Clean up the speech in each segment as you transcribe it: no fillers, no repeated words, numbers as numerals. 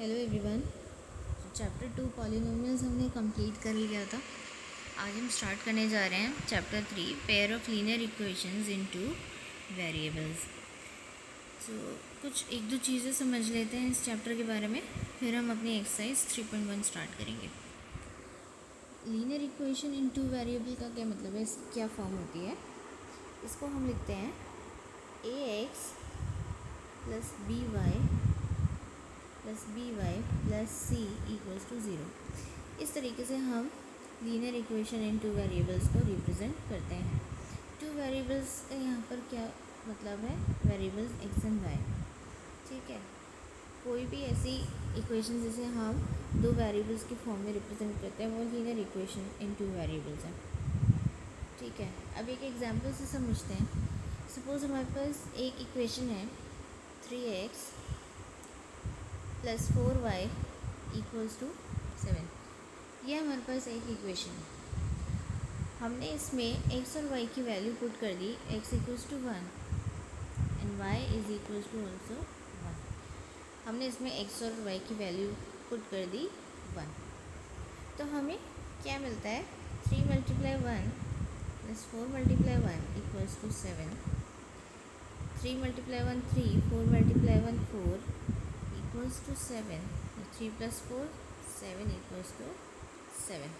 Hello everyone. Chapter 2 polynomials हमने complete कर लिया था। आज हम स्टार्ट करने जा रहे हैं chapter 3 pair of linear equations into variables. तो कुछ एक दो चीज़ें समझ लेते हैं इस चैप्टर के बारे में, फिर हम अपनी एक्सरसाइज 3.1 स्टार्ट करेंगे। लीनियर इक्वेशन इनटू वेरिएबल का क्या मतलब है, इसकी क्या फॉर्म होती है? इसको हम लिखते हैं ax plus by plus c equals to 0। इस तरीके से हम linear equation in two variables को रिप्रेजेंट करते हैं। टू वेरिएबल्स का यहाँ पर क्या मतलब है? Variables x and y। ठीक है, कोई भी ऐसी इक्वेशन जिसे हम दो वेरिएबल्स की फॉर्म में रिप्रेजेंट करते हैं वो linear equation in two variables है। ठीक है, अब एक एग्जांपल से समझते हैं। सपोज हमारे पास एक इक्वेशन है 3x plus 4y equals to 7। यह हमारे पास एक इक्वेशन है। हमने इसमें x और y की वैल्यू पुट कर दी, x equals to 1 and y is equals to also 1। हमने इसमें x और y की वैल्यू पुट कर दी 1, तो हमें क्या मिलता है? 3 multiply 1 plus 4 multiply 1 equals to 7। 3 multiply 1 3, 4 multiply 1 4 equals to 7। 3 plus 4 7 equals to 7।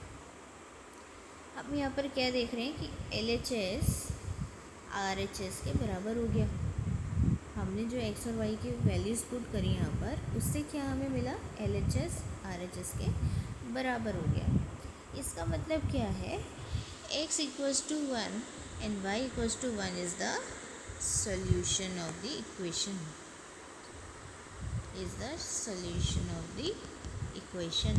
अब यहाँ पर क्या देख रहे हैं कि LHS RHS के बराबर हो गया। हमने जो x और y की वैल्यूज़ पुट करी यहाँ पर, उससे क्या हमें मिला? LHS RHS के बराबर हो गया। इसका मतलब क्या है? x equals to 1 and y equals to 1 is the solution of the equation। is the solution of the equation।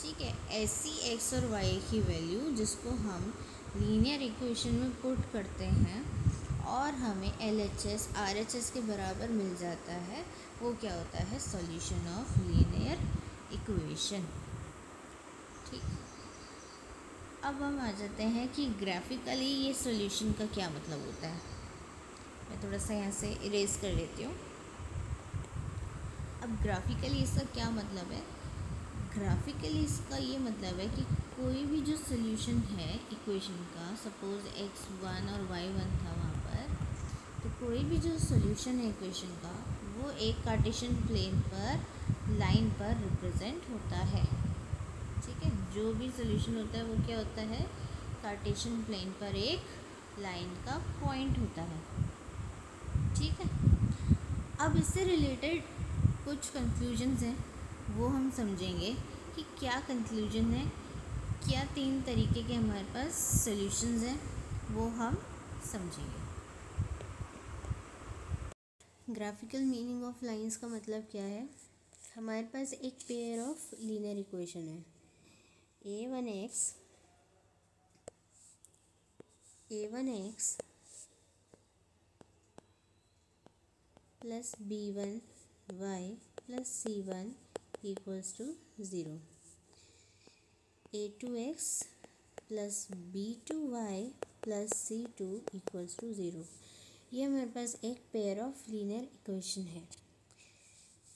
ठीक है, ऐसी x और y की वैल्यू जिसको हम लीनियर इक्वेशन में पुट करते हैं और हमें LHS RHS के बराबर मिल जाता है, वो क्या होता है? Solution of linear equation. ठीक, अब हम आ जाते हैं कि ग्राफिकली ये सॉल्यूशन का क्या मतलब होता है। मैं थोड़ा सा यहाँ से इरेज कर लेती हूँ। अब ग्राफिकली इसका क्या मतलब है? ग्राफिकली इसका ये मतलब है कि कोई भी जो सोल्यूशन है इक्वेशन का, सपोज x1 और y1 था वहाँ पर, तो कोई भी जो सोल्यूशन है इक्वेशन का वो एक कार्टेशियन प्लेन पर लाइन पर रिप्रेजेंट होता है। ठीक है, जो भी सोल्यूशन होता है वो क्या होता है? कार्टेशियन प्लेन पर एक लाइन का पॉइंट होता है। ठीक है, अब इससे रिलेटेड कुछ कंक्लूजन्स हैं, वो हम समझेंगे कि क्या कंक्लूजन है, क्या तीन तरीके के हमारे पास सॉल्यूशंस हैं, वो हम समझेंगे। ग्राफिकल मीनिंग ऑफ लाइंस का मतलब क्या है? हमारे पास एक पेयर ऑफ लीनियर इक्वेशन है a1x plus b1y plus c1 equals to 0। a2x plus b2y plus c2 equals to 0। ये हमारे पास एक पेयर ऑफ लीनियर इक्वेशन है।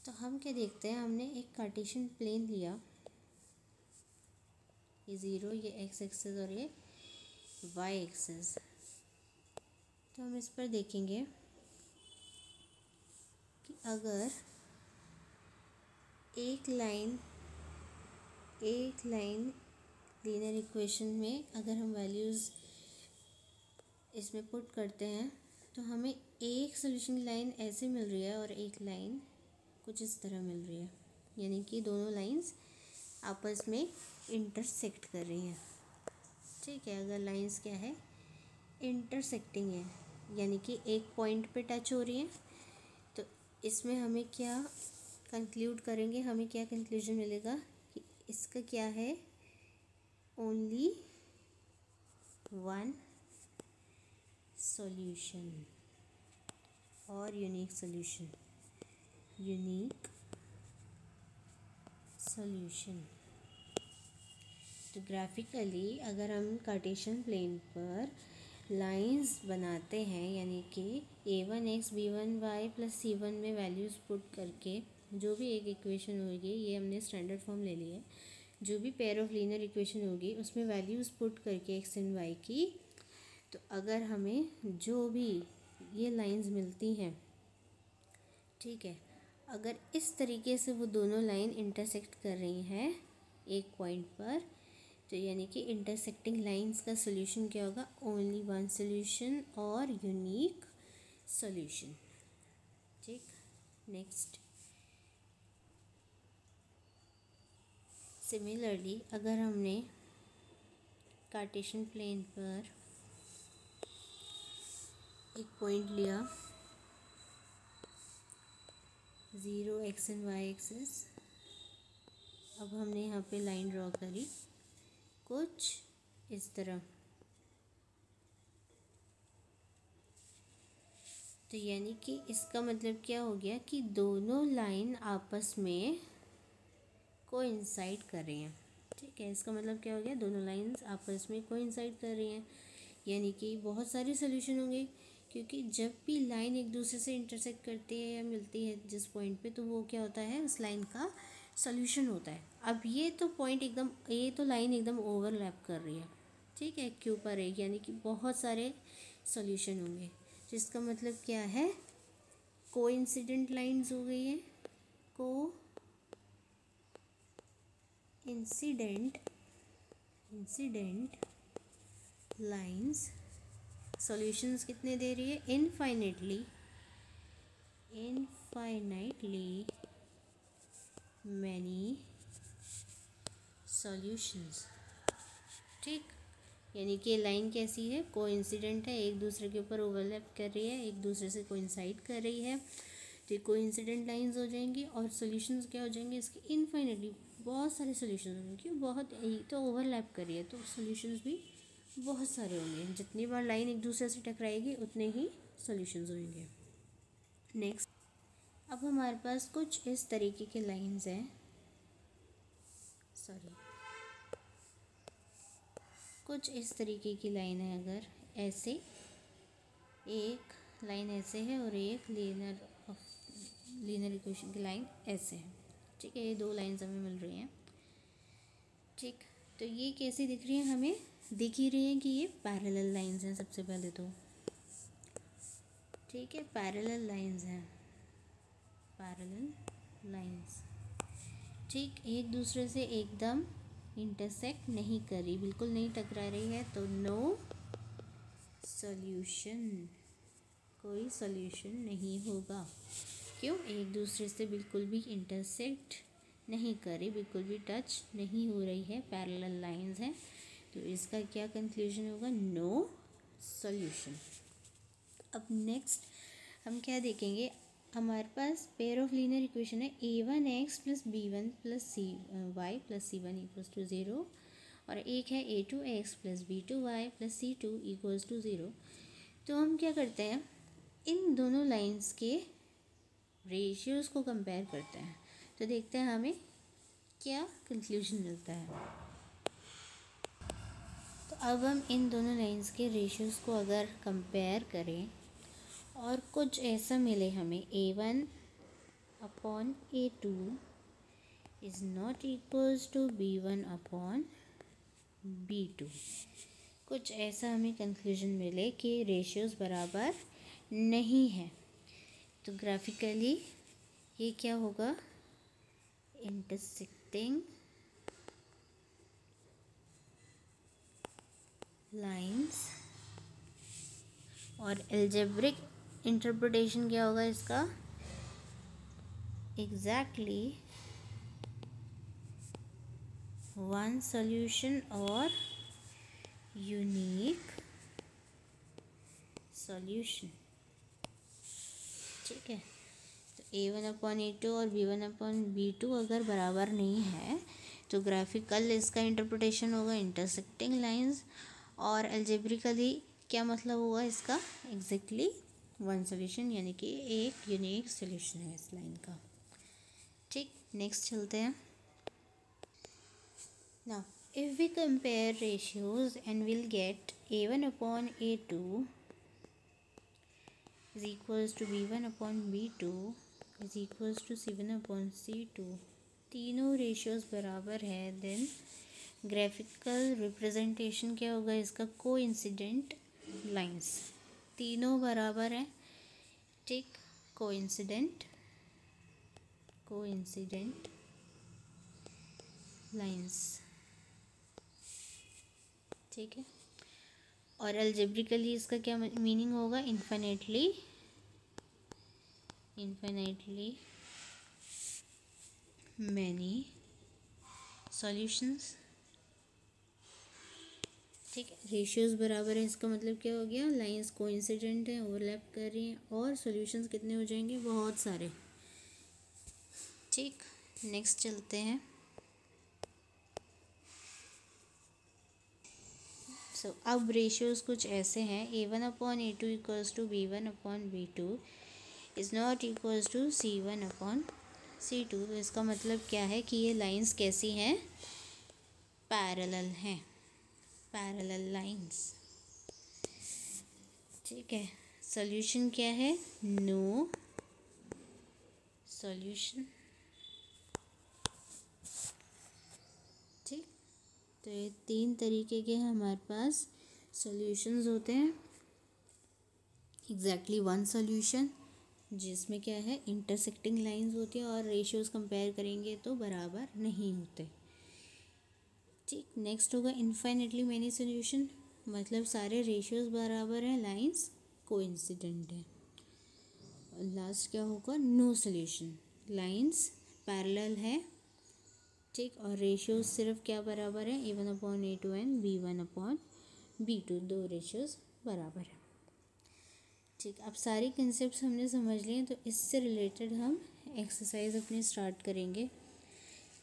तो हम क्या देखते हैं, हमने एक कार्टेशियन प्लेन लिया, ये 0, ये x एक्सिस और ये y एक्सिस। तो हम इस पर देखेंगे कि अगर एक लाइन लीनियर इक्वेशन में अगर हम वैल्यूज़ इसमें पुट करते हैं तो हमें एक सोल्यूशन लाइन ऐसे मिल रही है और एक लाइन कुछ इस तरह मिल रही है, यानी कि दोनों लाइंस आपस में इंटरसेक्ट कर रही हैं। ठीक है, अगर लाइंस क्या है? इंटरसेक्टिंग है, यानी कि एक पॉइंट पे टच हो रही हैं, तो इसमें हमें क्या कंक्लूड करेंगे? हमें क्या कंक्लूजन मिलेगा कि इसका क्या है? ओनली वन सॉल्यूशन और यूनिक सॉल्यूशन। तो ग्राफिकली अगर हम कार्टेशियन प्लेन पर लाइंस बनाते हैं, यानी कि a1x b1y प्लस c1 में वैल्यूज़ पुट करके जो भी एक इक्वेशन होगी, ये हमने स्टैंडर्ड फॉर्म ले ली है, जो भी पेयर ऑफ लीनियर इक्वेशन होगी उसमें वैल्यूज़ पुट करके एक्स एंड वाई की, तो अगर हमें जो भी ये लाइंस मिलती हैं, ठीक है, अगर इस तरीके से वो दोनों लाइन इंटरसेक्ट कर रही हैं एक पॉइंट पर, तो यानी कि इंटरसेक्टिंग लाइंस का सोल्यूशन क्या होगा, ओनली वन सोल्यूशन और यूनिक सोल्यूशन। ठीक, नेक्स्ट सिमिलरली अगर हमने कार्टेशियन प्लेन पर एक पॉइंट लिया 0 एक्स एंड वाई एक्सिस, अब हमने यहाँ पे लाइन ड्रॉ करी कुछ इस तरह, तो यानी कि इसका मतलब क्या हो गया कि दोनों लाइन आपस में कोइंसाइड कर रही हैं। ठीक है, इसका मतलब क्या हो गया, दोनों लाइंस आपस में कोइंसाइड कर रही हैं, यानी कि बहुत सारे सोल्यूशन होंगे, क्योंकि जब भी लाइन एक दूसरे से इंटरसेक्ट करती है या मिलती है जिस पॉइंट पे, तो वो क्या होता है, उस लाइन का सोल्यूशन होता है। अब ये तो पॉइंट एकदम, ये तो लाइन एकदम ओवरलैप कर रही है, ठीक है, क्यू पर एक, यानी कि बहुत सारे सोल्यूशन होंगे, जिसका मतलब क्या है, कोइंसिडेंट लाइंस हो गई है, इंसिडेंट लाइंस सॉल्यूशंस कितने दे रही है, इनफाइनाइटली मैनी सॉल्यूशंस। ठीक, यानी कि लाइन कैसी है, कोइंसिडेंट है, एक दूसरे के ऊपर ओवरलैप कर रही है, एक दूसरे से कोइंसाइड कर रही है, तो कोइंसिडेंट लाइंस हो जाएंगी, और सॉल्यूशंस क्या हो जाएंगे इसके, इनफाइनाइटली बहुत सारे सॉल्यूशंस होंगे, क्यों, बहुत ही तो ओवरलैप कर रही है, तो सॉल्यूशंस भी बहुत सारे होंगे, जितनी बार लाइन एक दूसरे से टकराएगी उतने ही सॉल्यूशंस होंगे। नेक्स्ट, अब हमारे पास कुछ इस तरीके के लाइंस हैं, कुछ इस तरीके की लाइन है, अगर ऐसे एक लाइन ऐसे है और एक लीनियर इक्वेशन की लाइन ऐसे है, ठीक है, ये दो लाइंस हमें मिल रही हैं। ठीक, तो ये कैसी दिख रही है, हमें दिख ही रही है कि ये पैरेलल लाइंस हैं सबसे पहले तो, ठीक है, पैरेलल लाइंस हैं, पैरेलल लाइंस, ठीक, एक दूसरे से एकदम इंटरसेक्ट नहीं कर रही, बिल्कुल नहीं टकरा रही है, तो नो सॉल्यूशन, कोई सॉल्यूशन नहीं होगा, क्यों, एक दूसरे से बिल्कुल भी इंटरसेक्ट नहीं कर रही, बिल्कुल भी टच नहीं हो रही है, पैरेलल लाइंस हैं, तो इसका क्या कंक्लूजन होगा, नो सॉल्यूशन। अब नेक्स्ट हम क्या देखेंगे, हमारे पास पेयर ऑफ लीनियर इक्वेशन है a1x plus b1 plus y plus c1 equals to 0, और एक है a2x plus b2y plus c2 equals to 0। तो हम क्या करते हैं, इन दोनों लाइंस के रेशियोज़ को कंपेयर करते हैं, तो देखते हैं हमें क्या कंक्लूजन मिलता है। तो अब हम इन दोनों लाइंस के रेशियोज़ को अगर कंपेयर करें और कुछ ऐसा मिले हमें, a1 upon a2 is not equals to b1 upon b2, कुछ ऐसा हमें कंक्लूजन मिले कि रेशियोज़ बराबर नहीं है, तो ग्राफिकली ये क्या होगा, इंटरसेक्टिंग लाइंस, और अलजेब्रिक इंटरप्रिटेशन क्या होगा इसका, एग्जैक्टली वन सॉल्यूशन और यूनिक सॉल्यूशन। ठीक है, तो a1 अपॉन a2 और b1 अपॉन b2 अगर बराबर नहीं है, तो ग्राफिकल इसका इंटरप्रिटेशन होगा इंटरसेक्टिंग लाइंस, और अलजेब्रिकली क्या मतलब हुआ इसका, एग्जैक्टली वन सॉल्यूशन, यानी कि एक यूनिक सॉल्यूशन है इस लाइन का। ठीक, नेक्स्ट चलते हैं। Now if we compare ratios and will get a1 upon a2 is equals to b1 upon b2 is equals to C1/C2, तीनों रेशियोज बराबर है, देन ग्राफिकल रिप्रेजेंटेशन क्या होगा इसका, कोइंसिडेंट लाइंस, तीनों बराबर है, ठीक, कोइंसिडेंट लाइंस, ठीक है। और अलजेब्रिकली इसका क्या मीनिंग होगा, इन्फिनेटली मैनी सॉल्यूशंस, ठीक है। रेशियोज बराबर है, इसका मतलब क्या हो गया, लाइंस कोइंसिडेंट है, ओवरलैप कर रही हैं, और सॉल्यूशंस कितने हो जाएंगे, बहुत सारे, ठीक। नेक्स्ट चलते हैं। अब रेशियोज कुछ ऐसे हैं, A1/A2 equals to B1/B2 is not equals to C1/C2। तो इसका मतलब क्या है कि ये लाइंस कैसी हैं, पैरेलल हैं, पैरेलल लाइंस, ठीक है। सॉल्यूशन क्या है, नो सॉल्यूशन, ठीक। तो ये तीन तरीके के हमारे पास सॉल्यूशंस होते हैं। एग्जैक्टली वन सॉल्यूशन जिसमें क्या है, इंटरसेक्टिंग लाइंस होती है, और रेशियोज कंपेयर करेंगे तो बराबर नहीं होते, ठीक। नेक्स्ट होगा इनफाइनेटली मैनी सॉल्यूशन, मतलब सारे रेशियोज बराबर हैं, लाइंस कोइंसिडेंट है। और लास्ट क्या होगा, नो सॉल्यूशन, लाइंस पैरेलल है, ठीक, और रेशियोज सिर्फ क्या बराबर है, A1/A2 एंड B1/B2, दो रेशियोज बराबर है, ठीक। अब सारे कंसेप्ट हमने समझ लिए, तो इससे रिलेटेड हम एक्सरसाइज अपनी स्टार्ट करेंगे।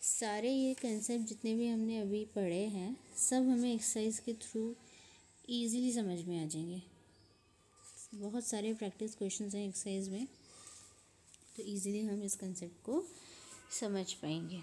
सारे ये कंसेप्ट जितने भी हमने अभी पढ़े हैं, सब हमें एक्सरसाइज के थ्रू इजीली समझ में आ जाएंगे। बहुत सारे प्रैक्टिस क्वेश्चंस हैं एक्सरसाइज में, तो इजीली हम इस कंसेप्ट को समझ पाएंगे।